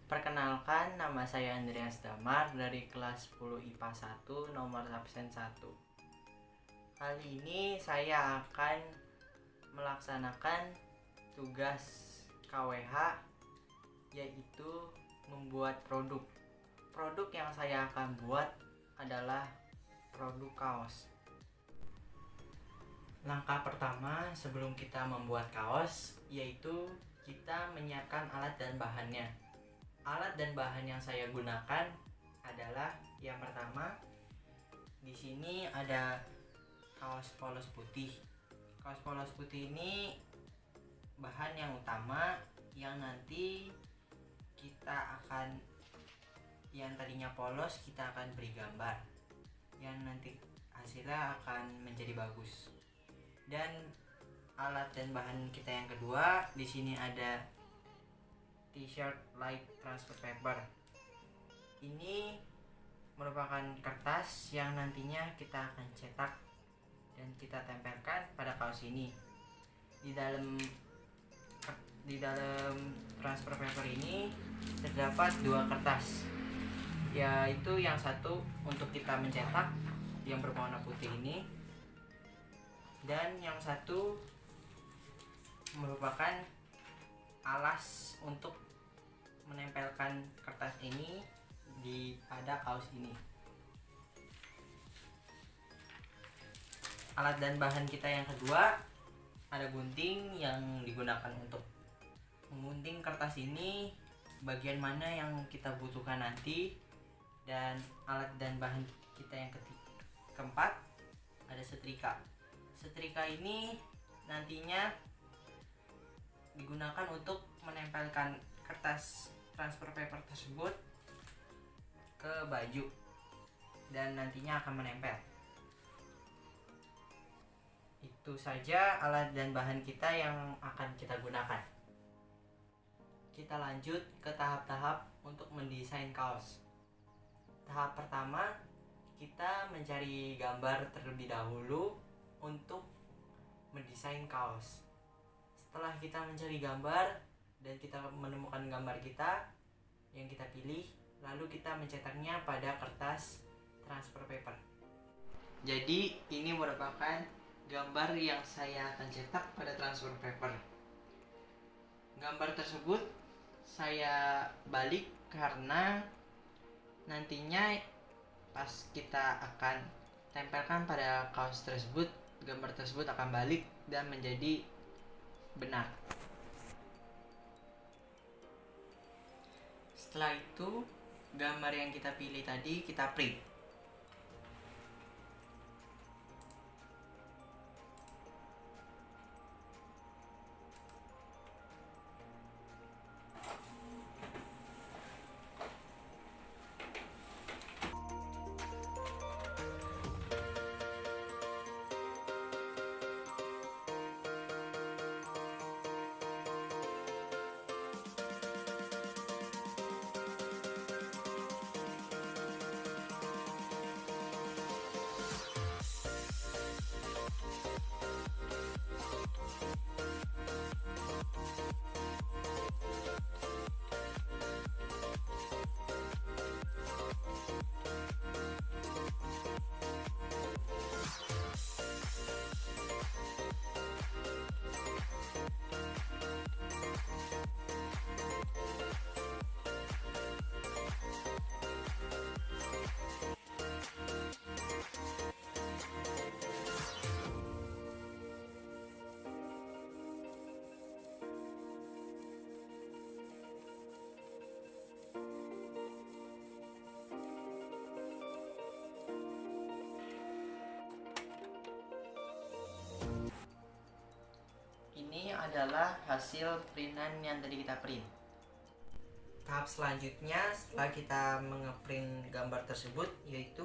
Perkenalkan, nama saya Andreas Damar dari kelas 10 IPA 1 nomor absen 1. Kali ini saya akan melaksanakan tugas KWH, yaitu membuat produk. Produk yang saya akan buat adalah produk kaos. Langkah pertama sebelum kita membuat kaos yaitu kita menyiapkan alat dan bahannya. Alat dan bahan yang saya gunakan adalah yang pertama, di sini ada kaos polos putih. Kaos polos putih ini bahan yang utama yang nanti kita akan, yang tadinya polos kita akan beri gambar yang nanti hasilnya akan menjadi bagus. Dan alat dan bahan kita yang kedua, di sini ada t-shirt light transfer paper. Ini merupakan kertas yang nantinya kita akan cetak dan kita tempelkan pada kaos ini. Di dalam transfer paper ini terdapat dua kertas, yaitu yang satu untuk kita mencetak yang berwarna putih ini, dan yang satu merupakan alas untuk menempelkan kertas ini pada kaos ini. Alat dan bahan kita yang kedua, ada gunting yang digunakan untuk menggunting kertas ini bagian mana yang kita butuhkan nanti. Dan alat dan bahan kita yang keempat, ada setrika. Setrika ini nantinya digunakan untuk menempelkan kertas transfer paper tersebut ke baju dan nantinya akan menempel. Itu saja alat dan bahan kita yang akan kita gunakan. Kita lanjut ke tahap-tahap untuk mendesain kaos. Tahap pertama, kita mencari gambar terlebih dahulu untuk mendesain kaos. Setelah kita mencari gambar dan kita menemukan gambar kita yang kita pilih, lalu kita mencetaknya pada kertas transfer paper. Jadi ini merupakan gambar yang saya akan cetak pada transfer paper. Gambar tersebut saya balik karena nantinya pas kita akan tempelkan pada kaos tersebut, gambar tersebut akan balik dan menjadi benar. Setelah itu, gambar yang kita pilih tadi kita print. Ini adalah hasil printan yang tadi kita print. Tahap selanjutnya setelah kita mengeprint gambar tersebut, yaitu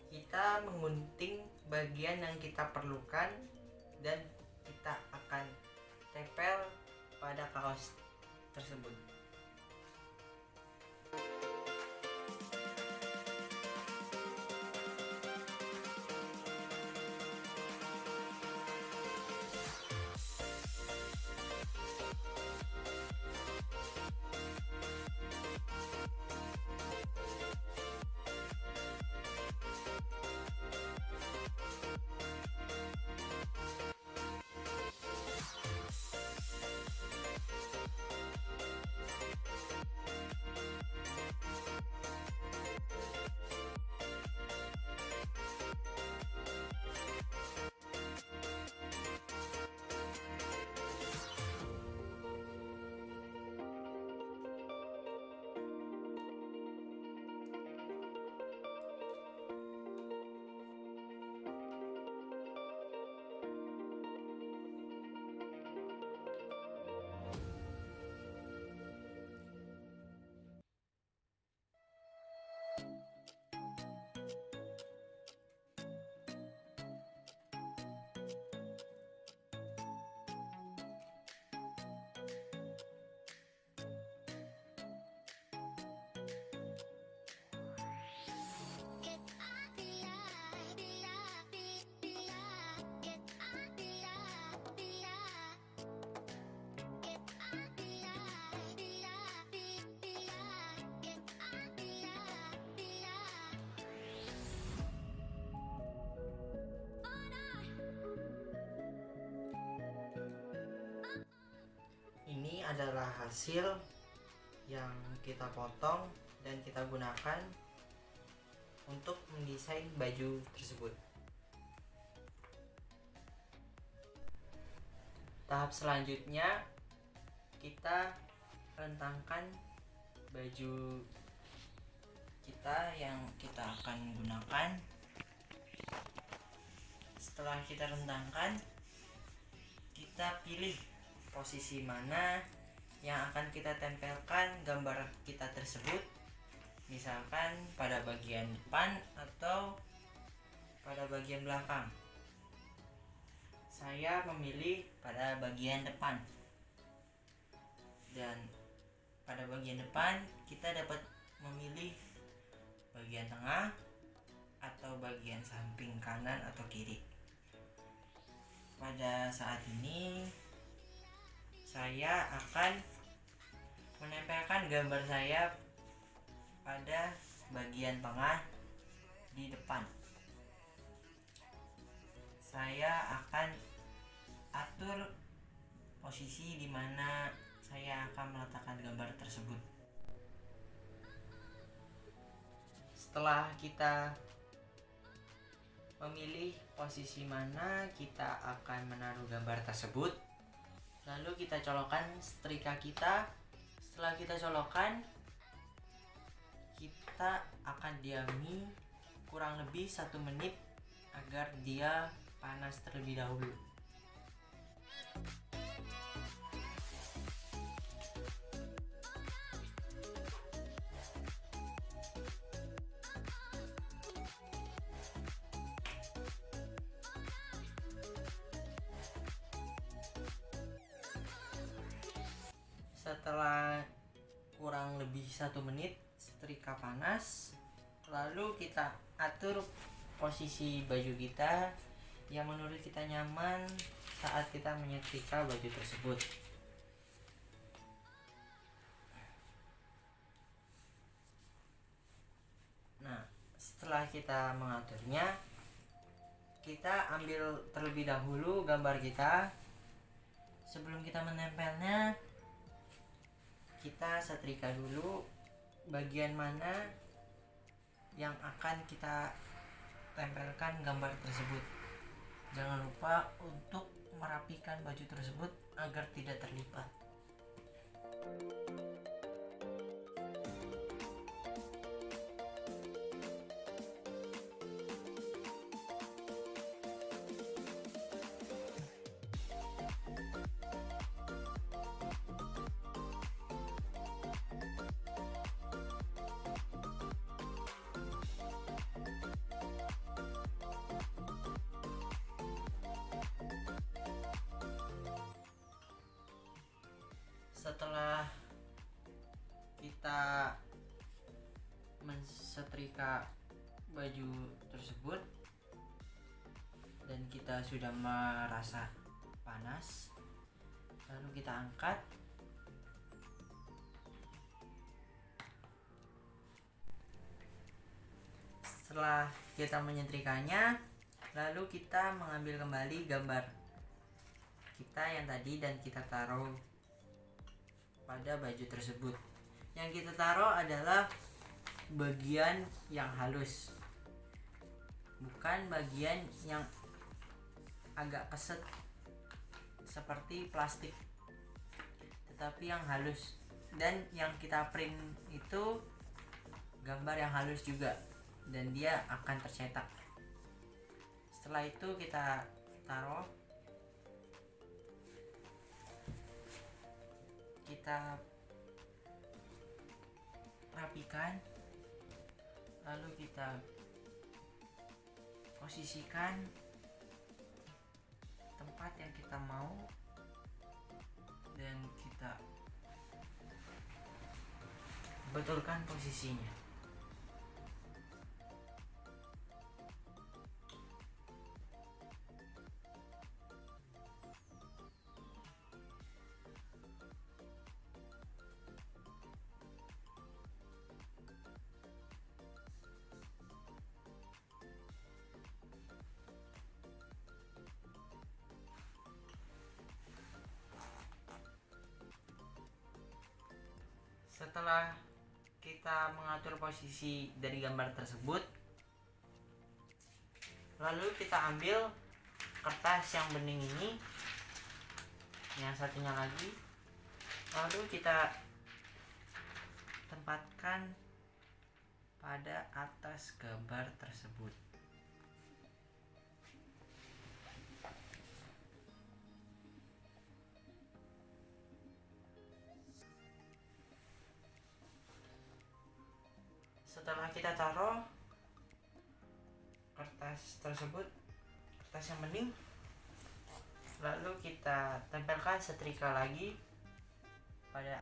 kita menggunting bagian yang kita perlukan dan kita akan tempel pada kaos tersebut. adalah hasil yang kita potong dan kita gunakan untuk mendesain baju tersebut. Tahap selanjutnya, kita rentangkan baju kita yang kita akan gunakan. Setelah kita rentangkan, kita pilih posisi mana yang akan kita tempelkan gambar kita tersebut, misalkan pada bagian depan atau pada bagian belakang. Saya memilih pada bagian depan, dan pada bagian depan kita dapat memilih bagian tengah atau bagian samping kanan atau kiri. Pada saat ini saya akan menempelkan gambar saya pada bagian tengah di depan. Saya akan atur posisi di mana saya akan meletakkan gambar tersebut. Setelah kita memilih posisi mana kita akan menaruh gambar tersebut, lalu kita colokkan setrika kita. Setelah kita colokkan, kita akan diami kurang lebih 1 menit agar dia panas terlebih dahulu. Setelah kurang lebih 1 menit setrika panas, lalu kita atur posisi baju kita yang menurut kita nyaman saat kita menyetrika baju tersebut. Nah, setelah kita mengaturnya, kita ambil terlebih dahulu gambar kita. Sebelum kita menempelnya, kita setrika dulu bagian mana yang akan kita tempelkan gambar tersebut. Jangan lupa untuk merapikan baju tersebut agar tidak terlipat. Setelah kita mensetrika baju tersebut dan kita sudah merasa panas, lalu kita angkat. Setelah kita menyetrikanya, lalu kita mengambil kembali gambar kita yang tadi dan kita taruh pada baju tersebut. Yang kita taruh adalah bagian yang halus, bukan bagian yang agak keset seperti plastik, tetapi yang halus. Dan yang kita print itu gambar yang halus juga, dan dia akan tercetak. Setelah itu kita taruh, kita rapikan, lalu kita posisikan tempat yang kita mau dan kita betulkan posisinya. Setelah kita mengatur posisi dari gambar tersebut, lalu kita ambil kertas yang bening ini, yang satunya lagi, lalu kita tempatkan pada atas gambar tersebut. Setelah kita taruh kertas tersebut, kertas yang bening, lalu kita tempelkan setrika lagi pada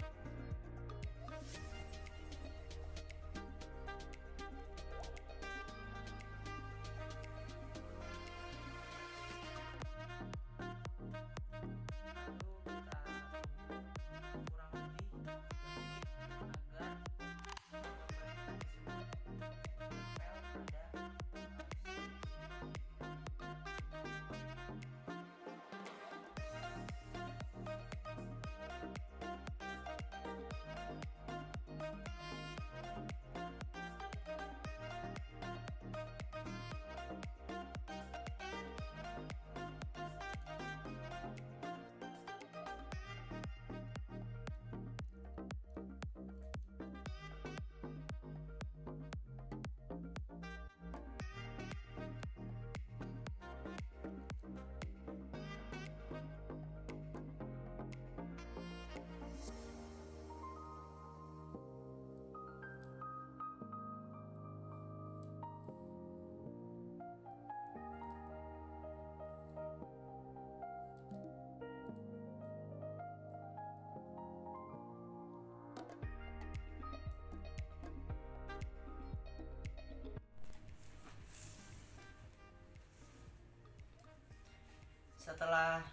setelah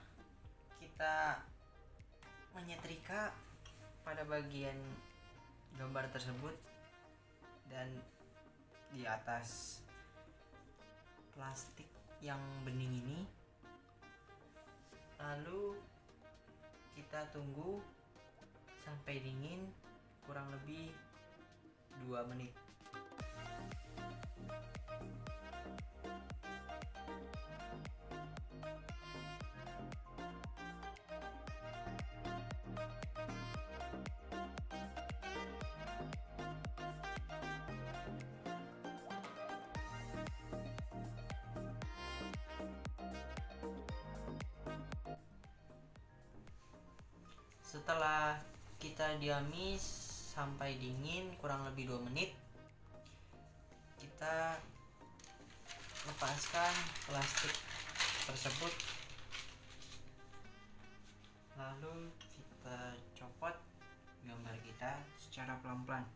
kita menyetrika pada bagian gambar tersebut dan di atas plastik yang bening ini, lalu kita tunggu sampai dingin kurang lebih 2 menit. Setelah kita diami sampai dingin kurang lebih 2 menit, kita lepaskan plastik tersebut, lalu kita copot gambar kita secara pelan-pelan.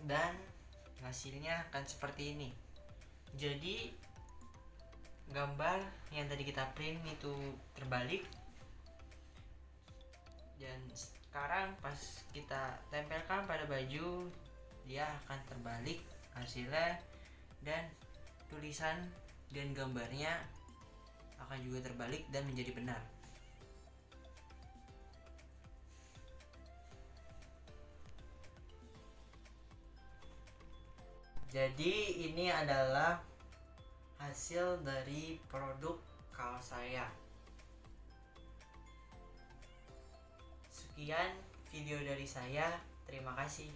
Dan hasilnya akan seperti ini. Jadi gambar yang tadi kita print itu terbalik, dan sekarang pas kita tempelkan pada baju, dia akan terbalik hasilnya, dan tulisan dan gambarnya akan juga terbalik dan menjadi benar. Jadi ini adalah hasil dari produk kaos saya. Sekian video dari saya. Terima kasih.